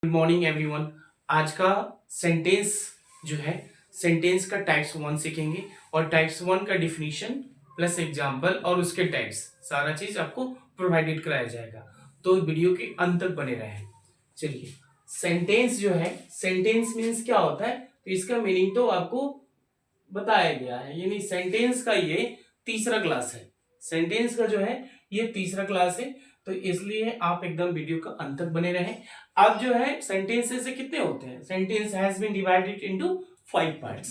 Good morning everyone. आज का sentence जो है, सेंटेंस का टाइप्स वन सीखेंगे और टाइप्स वन का डिफिनीशन प्लस एग्जांपल और उसके टाइप्स सारा चीज आपको प्रोवाइडेड कराया जाएगा। तो वीडियो के अंत तक बने रहें। चलिए, सेंटेंस जो है, सेंटेंस मीन्स क्या होता है, तो इसका मीनिंग तो आपको बताया गया है। यानी सेंटेंस का ये तीसरा क्लास है। सेंटेंस का जो है ये तीसरा क्लास है, तो इसलिए आप एकदम वीडियो का अंत तक बने रहें। अब जो है सेंटेंसेस से कितने होते हैं, sentence has been divided into 5 parts.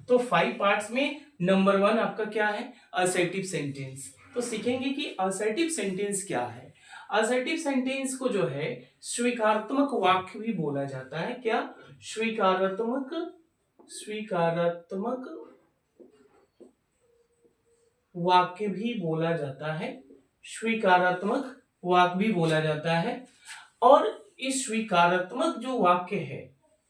तो 5 पार्ट्स में नंबर 1 आपका क्या है, असर्टिव सेंटेंस। तो सीखेंगे कि असर्टिव सेंटेंस क्या है। असर्टिव सेंटेंस को जो है स्वीकारात्मक वाक्य भी बोला जाता है। क्या? स्वीकारात्मक, स्वीकारात्मक वाक्य भी बोला जाता है। स्वीकारात्मक वाक्य भी बोला जाता है। और इस स्वीकारात्मक जो वाक्य है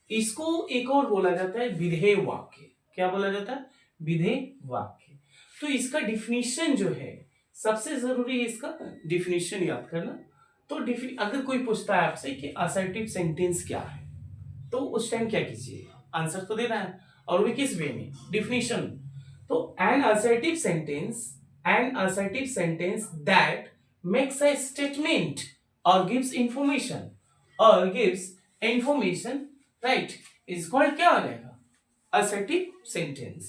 इसको एक और बोला जाता है विधेय वाक्य। क्या बोला जाता है? विधेय वाक्य। तो इसका डिफिनीशन जो है, सबसे जरूरी है इसका डिफिनीशन याद करना। तो अगर कोई पूछता है आपसे कि असर्टिव सेंटेंस क्या है, तो उस टाइम क्या कीजिए, आंसर तो देना है, और वो किस वे में, डिफिनीशन। तो N assertive sentence that makes a statement or gives information right is called क्या हो जाएगा, assertive sentence।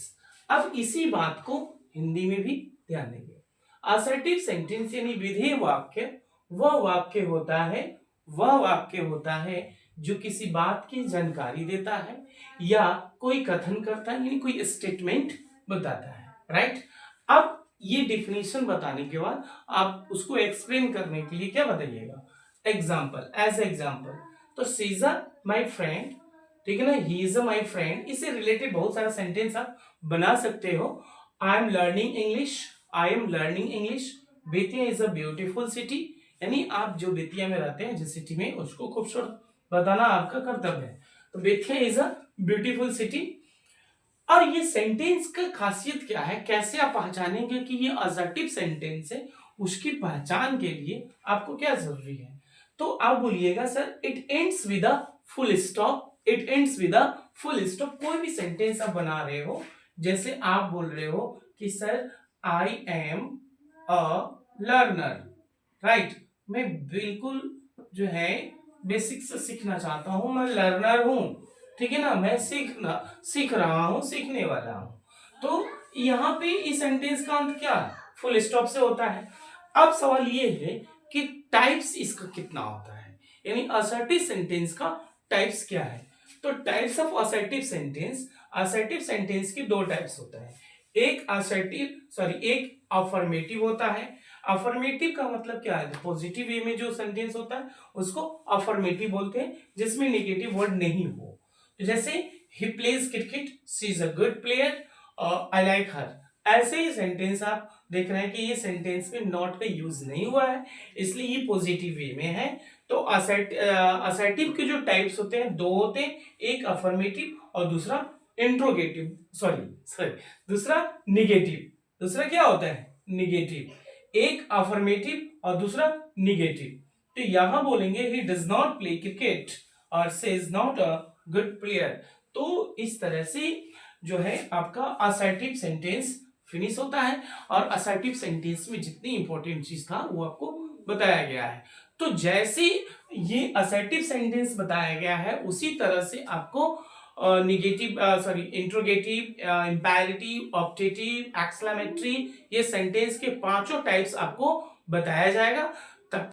अब इसी बात को हिंदी में भी ध्यान देंगे। assertive sentence यानी विधेय वाक्य वह वाक्य होता है जो किसी बात की जानकारी देता है या कोई कथन करता है, यानी कोई स्टेटमेंट बताता है। राइट? अब ये डिफिनीशन बताने के बाद आप उसको एक्सप्लेन करने के लिए क्या बताइएगा, एग्जाम्पल, एज एग्जाम्पल। तो शी इज माई फ्रेंड, ठीक है ना, ही इज माई फ्रेंड, इससे रिलेटेड बहुत सारा सेंटेंस आप बना सकते हो। I am learning English, Bettiah is a beautiful city, यानी आप जो बेतिया में रहते हैं जिस सिटी में, उसको खूबसूरत बताना आपका कर्तव्य है। तो Bettiah is a beautiful city. और ये सेंटेंस का खासियत क्या है, कैसे आप पहचानेंगे कि ये असर्टिव सेंटेंस है, उसकी पहचान के लिए आपको क्या जरूरी है। तो आप बोलिएगा sir it ends with a full stop, it ends with a full stop. कोई भी सेंटेंस आप बना रहे हो, जैसे आप बोल रहे हो कि sir I am a learner, right, मैं बिल्कुल जो है बेसिक से सीखना चाहता हूं, मैं लर्नर हूं, ठीक है ना, मैं सीख रहा हूं, सीखने वाला हूं। तो यहाँ पे इस सेंटेंस का अंत क्या है, फुल स्टॉप से होता है। अब सवाल ये है कि टाइप्स इसका कितना होता है, यानी असर्टिव सेंटेंस का टाइप्स क्या है। तो टाइप्स ऑफ असर्टिव सेंटेंस की दो टाइप्स होता है। एक अफर्मेटिव होता है। अफर्मेटिव का मतलब क्या है, पॉजिटिव वे में जो सेंटेंस होता है उसको अफर्मेटिव बोलते हैं, जिसमें नेगेटिव वर्ड नहीं हो। जैसे ही plays cricket, she is a good player, I like her. ऐसे ही सेंटेंस आप देख रहे हैं कि ये सेंटेंस में नॉट का यूज नहीं हुआ है, इसलिए ये पॉजिटिव वे में है। तो असर्टिव के जो टाइप्स होते हैं दो होते हैं, एक अफर्मेटिव और दूसरा इंट्रोगेटिव, सॉरी दूसरा निगेटिव। दूसरा क्या होता है, निगेटिव। एक अफर्मेटिव और दूसरा निगेटिव। तो यहां बोलेंगे he does not play cricket और से is not a good player. तो इस तरह से जो है आपका असर्टिव सेंटेंस फिनिश होता है, और असर्टिव सेंटेंस में जितनी इंपॉर्टेंट चीज था वो आपको बताया गया है। तो जैसे ये असर्टिव सेंटेंस बताया गया है, उसी तरह से आपको negative, sorry interrogative, imperative, optative, exclamatory, ये सेंटेंस के पांचों टाइप्स आपको बताया जाएगा।